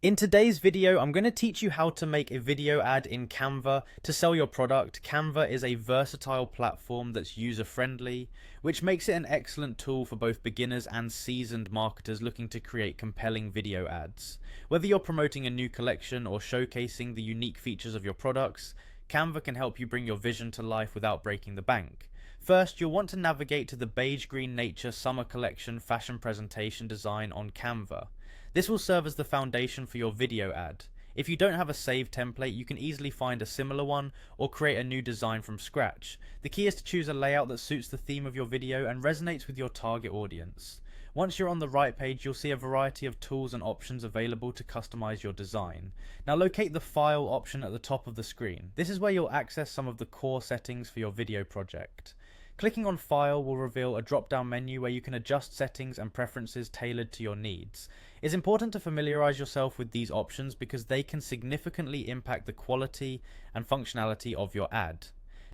In today's video, I'm going to teach you how to make a video ad in Canva to sell your product. Canva is a versatile platform that's user-friendly, which makes it an excellent tool for both beginners and seasoned marketers looking to create compelling video ads. Whether you're promoting a new collection or showcasing the unique features of your products, Canva can help you bring your vision to life without breaking the bank. First, you'll want to navigate to the beige green nature summer collection fashion presentation design on Canva. This will serve as the foundation for your video ad. If you don't have a saved template, you can easily find a similar one or create a new design from scratch. The key is to choose a layout that suits the theme of your video and resonates with your target audience. Once you're on the right page, you'll see a variety of tools and options available to customize your design. Now locate the File option at the top of the screen. This is where you'll access some of the core settings for your video project. Clicking on File will reveal a drop-down menu where you can adjust settings and preferences tailored to your needs. It's important to familiarize yourself with these options because they can significantly impact the quality and functionality of your ad.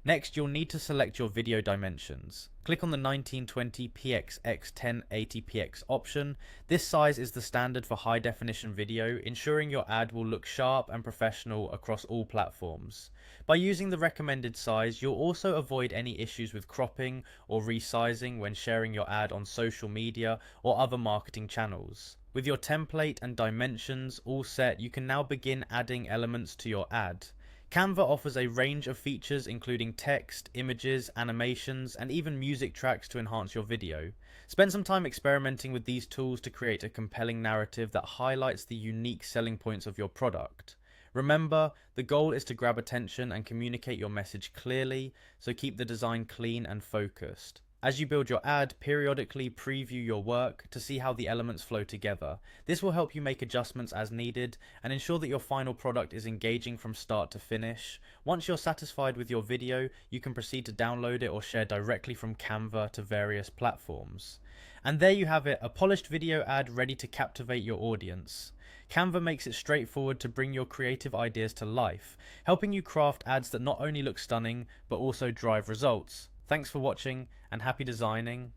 Next, you'll need to select your video dimensions. Click on the 1920px x 1080px option. This size is the standard for high definition video, ensuring your ad will look sharp and professional across all platforms. By using the recommended size, you'll also avoid any issues with cropping or resizing when sharing your ad on social media or other marketing channels. With your template and dimensions all set, you can now begin adding elements to your ad. Canva offers a range of features including text, images, animations, and even music tracks to enhance your video. Spend some time experimenting with these tools to create a compelling narrative that highlights the unique selling points of your product. Remember, the goal is to grab attention and communicate your message clearly, so keep the design clean and focused. As you build your ad, periodically preview your work to see how the elements flow together. This will help you make adjustments as needed and ensure that your final product is engaging from start to finish. Once you're satisfied with your video, you can proceed to download it or share directly from Canva to various platforms. And there you have it, a polished video ad ready to captivate your audience. Canva makes it straightforward to bring your creative ideas to life, helping you craft ads that not only look stunning, but also drive results. Thanks for watching and happy designing.